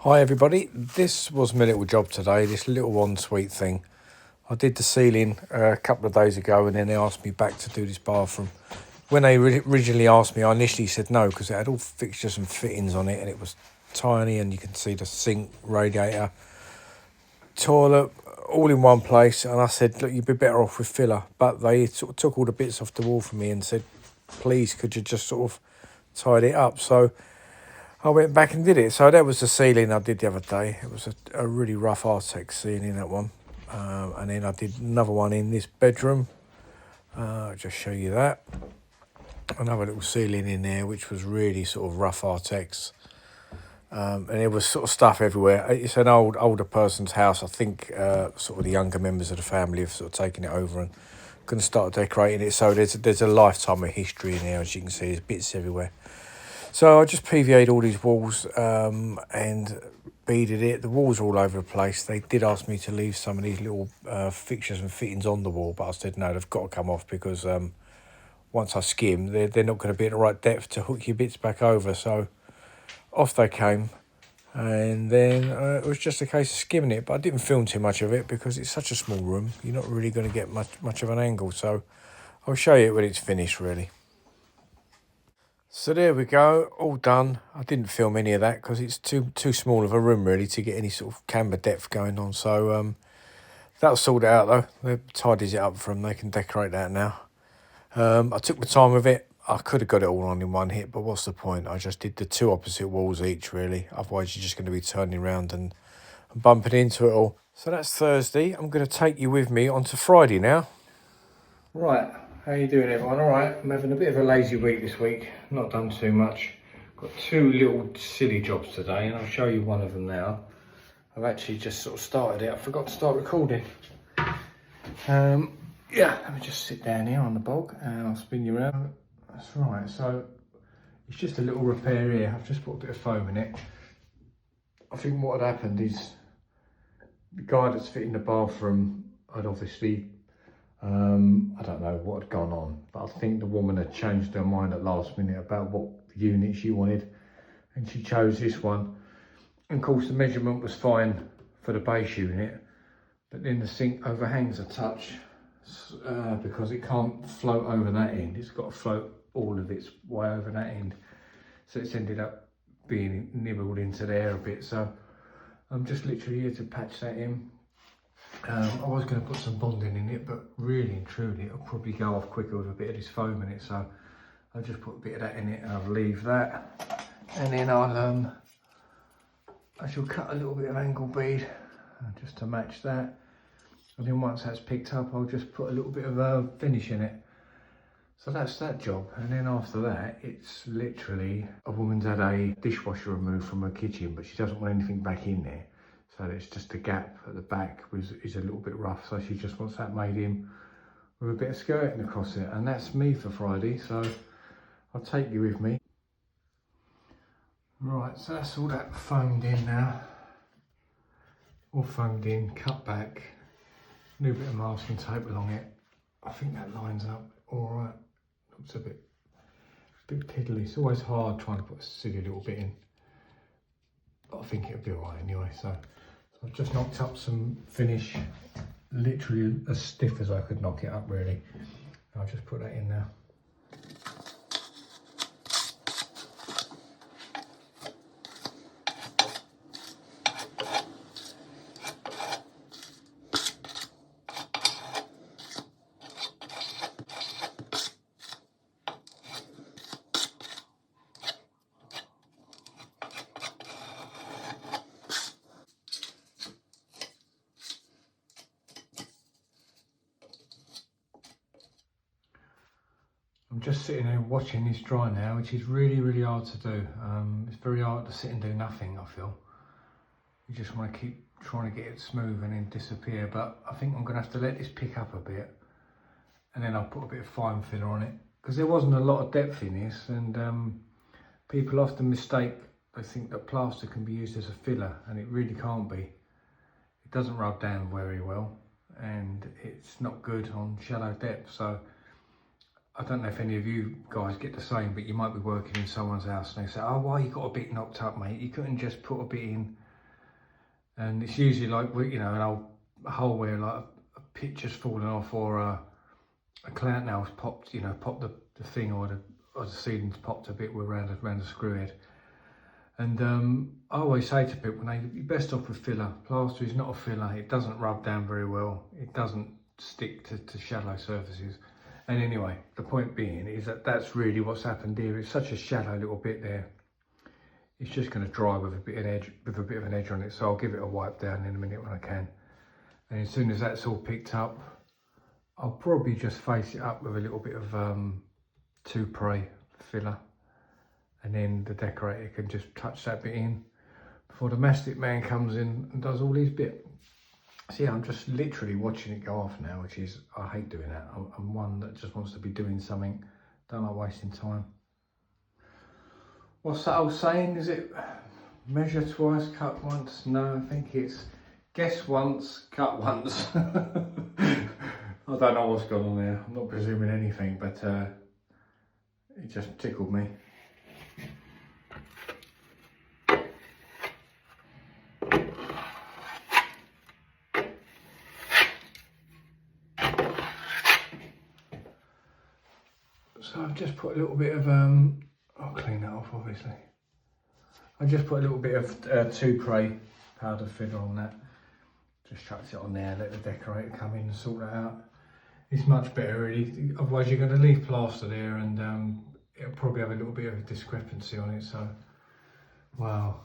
Hi everybody, this was my little job today, this little ensuite thing. I did the ceiling a couple of days ago and then they asked me back to do this bathroom. When they originally asked me, I initially said no because it had all fixtures and fittings on it and it was tiny and you can see the sink, radiator, toilet, all in one place. And I said, look, you'd be better off with filler. But they sort of took all the bits off the wall from me and said, please, could you just sort of tidy it up? So I went back and did it. So that was the ceiling I did the other day. It was a really rough Artex ceiling, that one. And then I did another one in this bedroom. I'll just show you that. Another little ceiling in there, which was really sort of rough Artex. And there was sort of stuff everywhere. It's an older person's house. I think sort of the younger members of the family have sort of taken it over and going to start decorating it. So there's a lifetime of history in there, as you can see. There's bits everywhere. So I just PVA'd all these walls and beaded it. The walls are all over the place. They did ask me to leave some of these little fixtures and fittings on the wall, but I said no, they've got to come off because once I skim, they're not going to be at the right depth to hook your bits back over. So off they came. And then it was just a case of skimming it, but I didn't film too much of it because it's such a small room. You're not really going to get much of an angle. So I'll show you when it's finished, really. So there we go, all done. I didn't film any of that because it's too small of a room really to get any sort of camber depth going on. So that'll sort it out though. That tidies it up for them. They can decorate that now. I took my time with it. I could have got it all on in one hit, but what's the point? I just did the two opposite walls each really. Otherwise you're just going to be turning around and bumping into it all. So that's Thursday. I'm going to take you with me onto Friday now. Right, how you doing everyone? All right, I'm having a bit of a lazy week this week. Not done too much. Got two little silly jobs today and I'll show you one of them now. I've actually just sort of started it. I forgot to start recording. Yeah, let me just sit down here on the bog and I'll spin you around. That's right, so it's just a little repair here. I've just put a bit of foam in it. I think what had happened is the guy that's fitting the bathroom had obviously I don't know what had gone on, but I think the woman had changed her mind at last minute about what unit she wanted and she chose this one. And of course the measurement was fine for the base unit, but then the sink overhangs a touch because it can't float over that end. It's got to float all of its way over that end. So it's ended up being nibbled into there a bit. So I'm just literally here to patch that in. I was going to put some bonding in it, but really and truly it'll probably go off quicker with a bit of this foam in it, so I'll just put a bit of that in it and I'll leave that, and then I shall cut a little bit of angle bead just to match that, and then once that's picked up I'll just put a little bit of finish in it. So that's that job, and then after that it's literally a woman's had a dishwasher removed from her kitchen, but she doesn't want anything back in there. So it's just a gap at the back is a little bit rough, so she just wants that made in with a bit of skirting across it. And that's me for Friday, so I'll take you with me. Right, so that's all that foamed in now. All foamed in, cut back, new bit of masking tape along it. I think that lines up all right. Looks a bit piddly. It's always hard trying to put a silly little bit in, but I think it'll be all right anyway. So I've just knocked up some finish, literally as stiff as I could knock it up really. I'll just put that in now. I'm just sitting there watching this dry now, which is really hard to do. It's very hard to sit and do nothing, I feel. You just want to keep trying to get it smooth and then disappear, but I think I'm going to have to let this pick up a bit and then I'll put a bit of fine filler on it, because there wasn't a lot of depth in this, and people often mistake, they think that plaster can be used as a filler, and it really can't be. It doesn't rub down very well and it's not good on shallow depth. So I don't know if any of you guys get the same, but you might be working in someone's house and they say, oh, why you got a bit knocked up, mate? You couldn't just put a bit in And it's usually like, you know, an old hole where like a picture's fallen off, or a clamp nail's popped, you know, popped the thing, or the ceiling's popped a bit around the screw head. And I always say to people, you're best off with filler. Plaster is not a filler. It doesn't rub down very well. It doesn't stick to shallow surfaces. And anyway, the point being is that that's really what's happened here. It's such a shallow little bit there. It's just going to dry with a bit of an edge on it. So I'll give it a wipe down in a minute when I can. And as soon as that's all picked up, I'll probably just face it up with a little bit of 2-Pray filler. And then the decorator can just touch that bit in before the mastic man comes in and does all these bits. So yeah, I'm just literally watching it go off now, which is, I hate doing that. I'm one that just wants to be doing something, don't like wasting time. What's that old saying? Is it measure twice, cut once? No, I think it's guess once, cut once. I don't know what's gone on there. I'm not presuming anything, but it just tickled me. So I've just put a little bit of, I'll clean that off obviously. I just put a little bit of 2-Pray powder filler on that. Just chucked it on there, let the decorator come in and sort that out. It's much better really, otherwise you're going to leave plaster there and it'll probably have a little bit of a discrepancy on it. So, wow.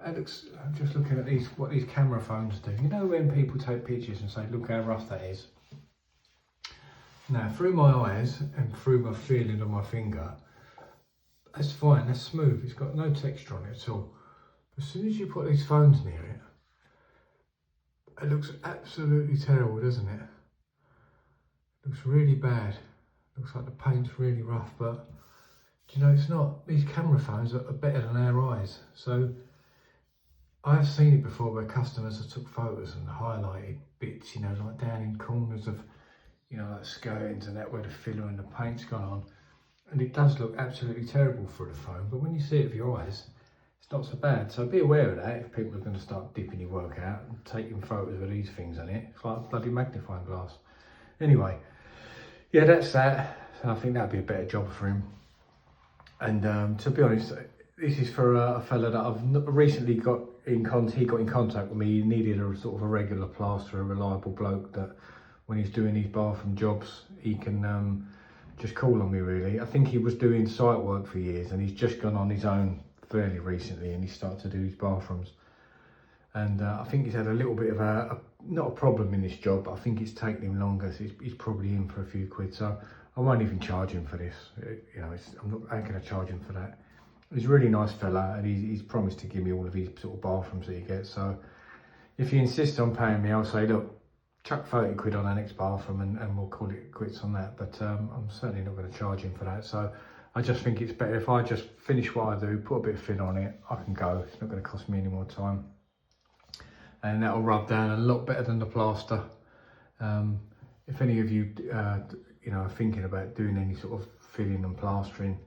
That looks, I'm just looking at what these camera phones do. You know when people take pictures and say, look how rough that is? Now, through my eyes and through my feeling of my finger, that's fine, that's smooth, it's got no texture on it at all. As soon as you put these phones near it, it looks absolutely terrible, doesn't it? It looks really bad. It looks like the paint's really rough, but you know, it's not. These camera phones are better than our eyes. So I've seen it before where customers have took photos and highlighted bits, you know, like down in corners of, you know, like skirtings and that, where the filler and the paint's gone on. And it does look absolutely terrible for the phone, but when you see it with your eyes, it's not so bad. So be aware of that if people are going to start dipping your work out and taking photos with these things on it. It's like a bloody magnifying glass. Anyway, yeah, that's that. So I think that'd be a better job for him. And to be honest, this is for a fella that I've recently got in contact. He got in contact with me. He needed a sort of a regular plasterer, a reliable bloke that when he's doing his bathroom jobs, he can just call on me really. I think he was doing site work for years and he's just gone on his own fairly recently and he started to do his bathrooms. And I think he's had a little bit of not a problem in this job, but I think it's taken him longer, so he's probably in for a few quid. So I won't even charge him for this. You know, I ain't going to charge him for that. He's a really nice fella and he's promised to give me all of his sort of bathrooms that he gets. So if he insists on paying me, I'll say, look, chuck 30 quid on our next bathroom and we'll call it quits on that. But I'm certainly not going to charge him for that. So I just think it's better if I just finish what I do, put a bit of filler on it, I can go. It's not going to cost me any more time. And that'll rub down a lot better than the plaster. If any of you, you know, are thinking about doing any sort of filling and plastering,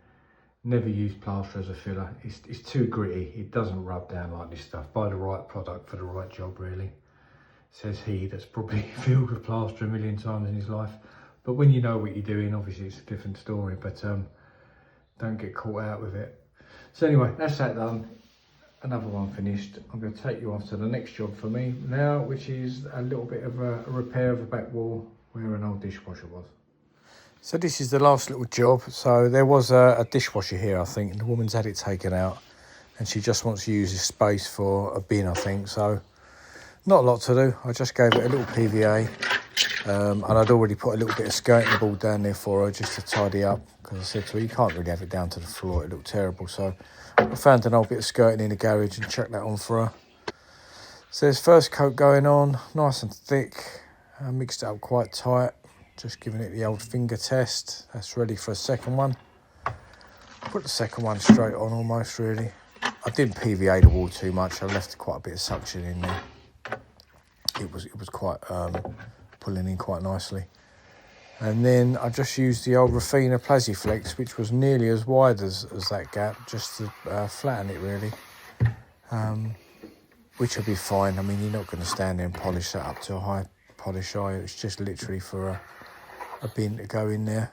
never use plaster as a filler. It's too gritty. It doesn't rub down like this stuff. Buy the right product for the right job, really. Says he that's probably filled with plaster a million times in his life. But when you know what you're doing, obviously it's a different story. But don't get caught out with it. So anyway, that's that done. Another one finished. I'm going to take you off to the next job for me now, which is a little bit of a repair of the back wall where an old dishwasher was. So this is the last little job. So there was a dishwasher here, I think, and the woman's had it taken out and she just wants to use this space for a bin, I think. So not a lot to do. I just gave it a little PVA and I'd already put a little bit of skirting board down there for her just to tidy up, because I said to her, you can't really have it down to the floor, it looked terrible. So I found an old bit of skirting in the garage and chucked that on for her. So there's first coat going on, nice and thick. I mixed it up quite tight, just giving it the old finger test. That's ready for a second one. Put the second one straight on almost, really. I didn't PVA the wall too much. I left quite a bit of suction in there. It was quite pulling in quite nicely. And then I just used the old Rafina Plasiflex, which was nearly as wide as that gap, just to flatten it really. which will be fine. I mean, you're not going to stand there and polish that up to a high polish, are you? It's just literally for a bin to go in there.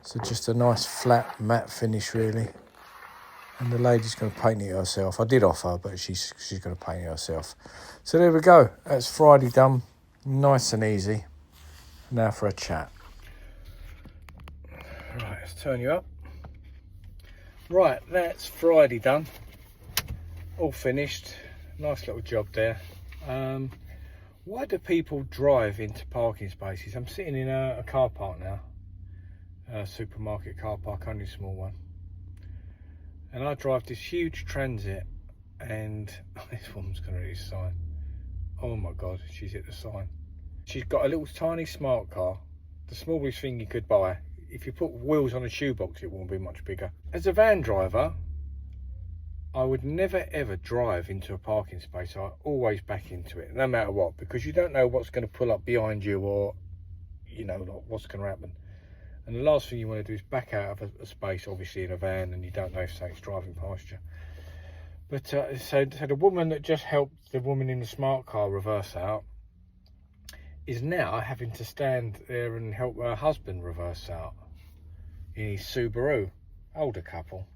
So just a nice flat matte finish really. And the lady's going to paint it herself. I did offer, but she's going to paint it herself. So there we go. That's Friday done. Nice and easy. Now for a chat. Right, let's turn you up. Right, that's Friday done. All finished. Nice little job there. Why do people drive into parking spaces? I'm sitting in a car park now. A supermarket car park, only a small one. And I drive this huge Transit, and this woman's going to hit this sign. Oh my God, she's hit the sign. She's got a little tiny smart car, the smallest thing you could buy. If you put wheels on a shoebox, it won't be much bigger. As a van driver, I would never ever drive into a parking space. I always back into it, no matter what, because you don't know what's going to pull up behind you, or you know what's going to happen. And the last thing you want to do is back out of a space, obviously in a van, and you don't know if something's driving past you. But so the woman that just helped the woman in the smart car reverse out is now having to stand there and help her husband reverse out in his Subaru. Older couple,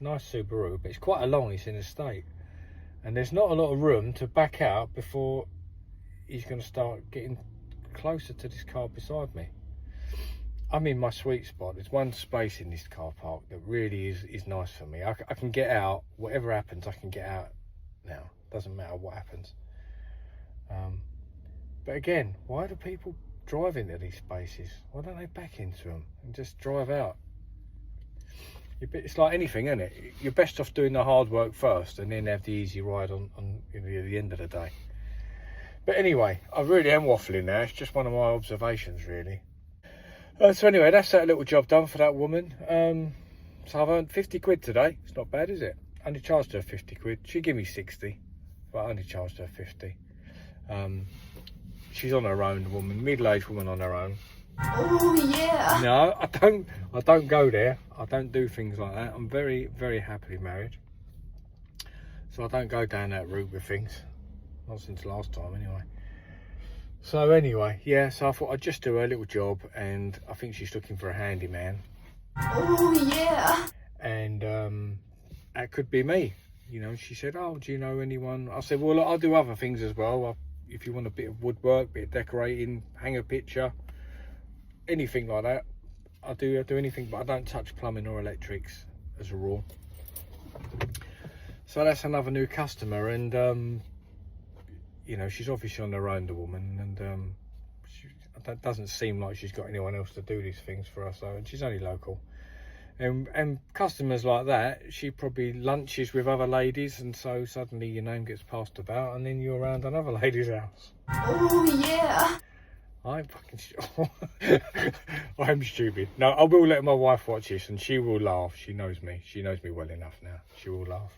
nice Subaru, but it's quite a long, it's in a state, and there's not a lot of room to back out before he's going to start getting closer to this car beside me. I'm in my sweet spot. There's one space in this car park that really is nice for me. I can get out, whatever happens, I can get out now. Doesn't matter what happens. But again, why do people drive into these spaces? Why don't they back into them and just drive out? It's like anything, isn't it? You're best off doing the hard work first and then have the easy ride on the end of the day. But anyway, I really am waffling now. It's just one of my observations, really. So anyway, that's that little job done for that woman. So I've earned 50 quid today. It's not bad, is it? I only charged her 50 quid. She gave me 60, but I only charged her 50. She's on her own, the woman, middle-aged woman on her own. Oh yeah. No, I don't go there. I don't do things like that. I'm very, very happily married. So I don't go down that route with things. Not since last time, anyway. So anyway, yeah, so I thought I'd just do a little job, and I think she's looking for a handyman. Oh yeah. And that could be me. You know, she said, oh, do you know anyone? I said, well, I'll do other things as well. If you want a bit of woodwork, bit of decorating, hang a picture, anything like that. I do anything, but I don't touch plumbing or electrics as a rule. So that's another new customer, and you know, she's obviously on her own, the woman, and that doesn't seem like she's got anyone else to do these things for her. So, and she's only local, and customers like that, she probably lunches with other ladies, and so suddenly your name gets passed about, and then you're around another lady's house. Oh yeah. I'm stupid. No, I will let my wife watch this, and she will laugh. She knows me. She knows me well enough now. She will laugh.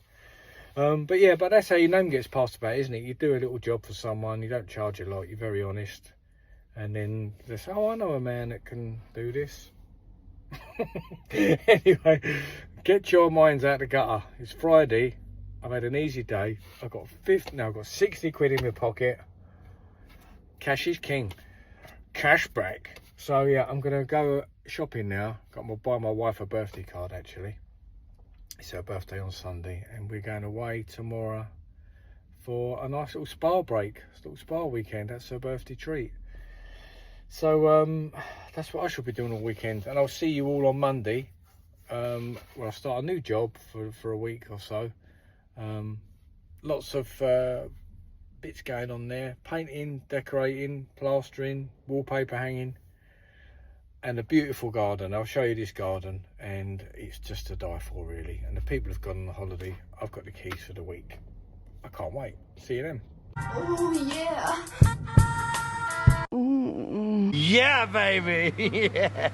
But yeah, but that's how your name gets passed about, isn't it? You do a little job for someone, you don't charge a lot, you're very honest, and then they say, oh, I know a man that can do this. Anyway, get your minds out the gutter. It's Friday. I've had an easy day. I've got 60 quid in my pocket. Cash is king. Cash back. So yeah, I'm gonna go shopping now. Buy my wife a birthday card, actually. It's her birthday on Sunday, and we're going away tomorrow for a nice little spa break, a little spa weekend. That's her birthday treat. So that's what I should be doing all weekend, and I'll see you all on Monday, where I'll start a new job for a week or so. Lots of bits going on there: painting, decorating, plastering, wallpaper hanging, and a beautiful garden. I'll show you this garden, and it's just to die for, really. And the people have gone on holiday. I've got the keys for the week. I can't wait. See you then. Oh yeah. Yeah, baby. Yeah.